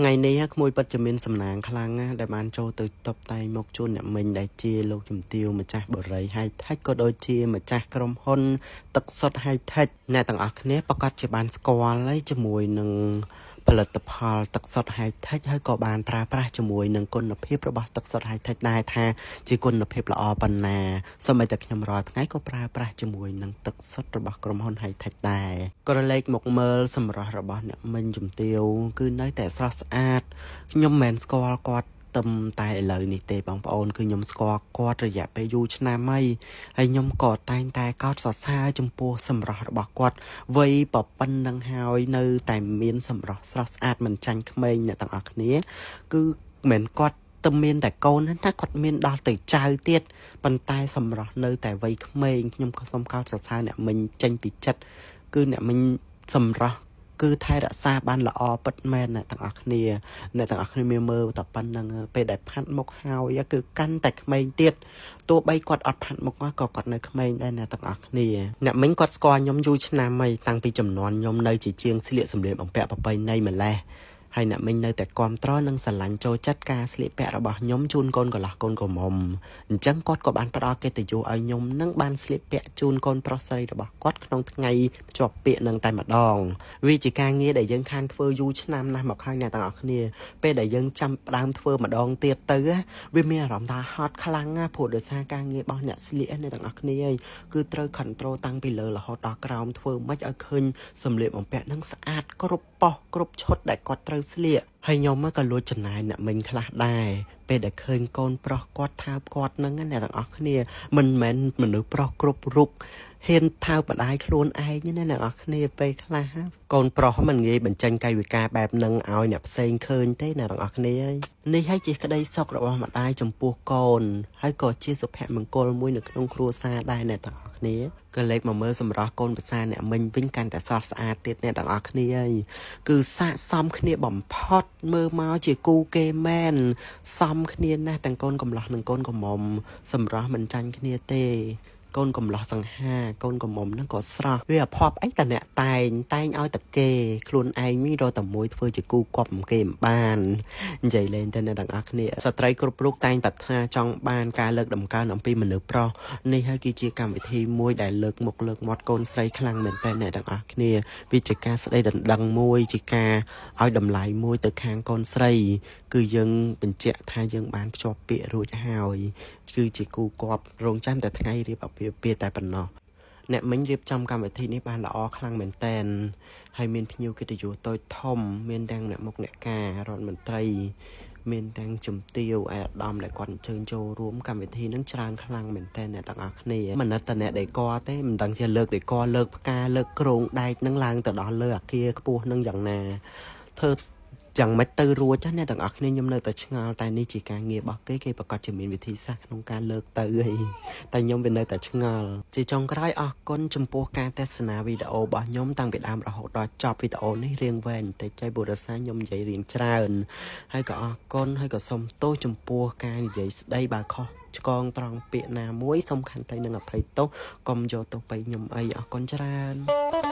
ថ្ងៃនេះក្មួយពិតជាមានសំណាងខ្លាំងណាស់ដែលបានចូលទៅតបតែងមកជួនអ្នកមិញដែលជាលោកជំទាវម្ចាស់បរិយ High-Tech ក៏ដូចជាម្ចាស់ក្រុមហ៊ុនទឹកសុទ្ធ High-Tech អ្នកទាំងអស់គ្នាប្រកាសជាបានស្គាល់ហើយជាមួយនឹងផលិតផលទឹកសុទ្ធ High-Tech ហើយក៏បានប្រើប្រាស់ជាមួយនឹងគុណភាពរបស់ទឹកសុទ្ធ High-Tech ដែរថាជាគុណភាពល្អប៉ុណ្ណាសូម្បីតែខ្ញុំរាល់ថ្ងៃក៏ប្រើប្រាស់ជាមួយនឹងទឹកសុទ្ធរបស់ក្រុមហ៊ុន High-Tech ដែរក៏រលែកមកមើលសម្រស់របស់អ្នកមិញជំទាវគឺនៅតែស្រស់ស្អាតខ្ញុំមិនស្គាល់គាត់តែឥឡូវនេះទេបងប្អូនគឺខ្ញុំស្គាល់គាត់រយៈពេលយូរឆ្នាំហើយខ្ញុំក៏តែងតែកោតសរសើរចំពោះសម្រស់របស់គាត់វ័យប៉ុណ្ណឹងហើយនៅតែមានសម្រស់ស្រស់ស្អាតមិនចាញ់ក្មេងអ្នកទាំងអស់គ្នាគឺមិនគាត់តែមានតែកូនណាគាត់មានដល់ទៅចៅទៀតប៉ុន្តែសម្រស់នៅតែវ័យក្មេងខ្ញុំក៏សូមកោតសរសើរអ្នកមិញចេញពីចិត្តគឺអ្នកមិញសម្រស់គឺថែរក្សាបានល្អពិតមែនអ្នកទាំងអស់គ្នាមានមើលតែប៉ុណ្្នឹងពេលដែលផាត់មុខហើយគឺកាន់តែក្មេងទៀតទោះបីគាត់អត់ផាត់មុខក៏គាត់នៅក្មេងដែរអ្នកទាំងអស់គ្នាអ្នកមិញគាត់ស្គាល់ខ្ញុំយូរឆ្នាំហើយតាំងពីចំនួនខ្ញុំនៅជាជាងស្លៀកសម្លៀកបំពាក់ប្រពៃណីម្លេះហើយអ្នកមិញនៅតែគាំទ្រនិងស្រឡាញ់ចូលចិត្តការស្លៀកពាក់របស់ខ្ញុំជូនកូនកន្លះកូនក្រមុំអញ្ចឹងគាត់ក៏បានផ្ដល់កិត្តិយសឲ្យខ្ញុំនិងបានស្លៀកពាក់ជូនកូនប្រុសស្រីរបស់គាត់ក្នុងថ្ងៃភ្ជាប់ពាក្យនឹងតែម្ដងវាជាការងារដែលយើងខានធ្វើយូរឆ្នាំណាស់មកហើយអ្នកទាំងអស់គ្នាពេលដែលយើងចាំផ្ដើមធ្វើម្ដងទៀតទៅវាមានអារម្មណ៍ថាហត់ខ្លាំងណាស់ព្រោះដោយសារការងាររបស់អ្នកស្លៀកអ្នកទាំងអស់គ្នាគឺត្រូវ control តាំងពីលើរហូតដល់ក្រោមធ្វើមិនឲ្យឃើញសម្លៀកបំពាក់នឹងស្អាតគ្រប់ប៉ោះគ្រប់ឈុតដែលគាត់ត្រូវស្លៀកហើយខ្ញុំក៏លួចចំណាយអ្នកមិញខ្លះដែរពេលដែលឃើញកូនប្រុសគាត់ថើបគាត់នឹងអ្នកទាំងអស់គ្នាមិនមែនមនុស្សប្រុសគ្រប់រូបហ៊ានថើបម្ដាយខ្លួនឯងណាអ្នកទាំងអស់គ្នាពេលខ្លះកូនប្រុសមិនងាយបញ្ចេញកាយវិការបែបហ្នឹងឲ្យអ្នកផ្សេងឃើញទេអ្នកទាំងអស់គ្នានេះហើយជាក្តីសុខរបស់ម្ដាយចំពោះកូនហើយក៏ជាសុភមង្គលមួយនៅក្នុងគ្រួសារដែរអ្នកទាំងអស់គ្នាក៏លេខមកមើលសម្រស់កូនប្រសាអ្នកមិញវិញកាន់តែស្រស់ស្អាតទៀតអ្នកទាំងអស់គ្នាគឺស័ក្តិសមគ្នាបំផុតមើលមកជាគូគេមែនសមគ្នាណាស់ទាំងកូនកំលោះនិងកូនក្រមុំសម្រស់មិនចាញ់គ្នាទេកូនកំលោះសង្ហាកូនក្រមុំហ្នឹងក៏ស្រស់វាអភ័ព្វអីតអ្នកតែងឲ្យតែគេខ្លួនឯងមានរកតែមួយធ្វើជាគូគប់គេមិនបាននិយាយលេងទៅអ្នកទាំងអស់គ្នាស្ត្រីគ្រប់រូបតែងប្រាថ្នាចង់បានការលើកតម្កើងអំពីមនុស្សប្រុសនេះហើយគឺជាកម្មវិធីមួយដែលលើកមុខលើកមាត់កូនស្រីខ្លាំងមែនតើអ្នកទាំងអស់គ្នាវាជាការស្ដីដណ្ដឹងមួយជាការឲ្យតម្លៃមួយទៅខាងកូនស្រីគឺយើងបញ្ជាក់ថាយើងបានភ្ជាប់ពាក្យរួចហើយគឺជាគូគប់រងចាំតែថ្ងៃរៀបអាពាហ៍ពិពាហ៍តែប៉ុណ្ណោះអ្នកមិញរៀបចំកម្មវិធីនេះបានល្អខ្លាំងមែនតែនហើយមានភ្ញៀវកិត្តិយសតូចធំមានទាំងអ្នកមុខអ្នកការរដ្ឋមន្ត្រីមានទាំងជំទាវអាដាមដែលគាត់អញ្ជើញចូលរួមកម្មវិធីនឹងច្រើនខ្លាំងមែនតែនអ្នកទាំងអស់គ្នាមិនណិតតែអ្នកដេកទេមិនដឹងជាលើកដេកលើកផ្កាលើកក្រងដែកនឹងឡើងទៅដល់លើអាគារខ្ពស់នឹងយ៉ាងណាធ្វើយ៉ាងមិនទៅរួចណាអ្នកទាំងអស់គ្នាខ្ញុំនៅតែឆ្ងល់តែនេះជាការងាររបស់គេប្រកាសជាមានវិធីសាស្ត្រក្នុងការលើកទៅហើយតែខ្ញុំវានៅតែឆ្ងល់ជាចុងក្រោយអរគុណចំពោះការទស្សនាវីដេអូរបស់ខ្ញុំតាំងពីដើមរហូតដល់ចប់វីដេអូនេះរៀងវែងបន្តិចតែបុរសខ្ញុំនិយាយរៀងច្រើនហើយក៏អរគុណហើយក៏សូមទោសចំពោះការនិយាយស្ដីបើខុសឆ្គងត្រង់ពាក្យណាមួយសូមខន្តីនឹងអភ័យទោសកុំយកទៅទៅខ្ញុំអីអរគុណច្រើន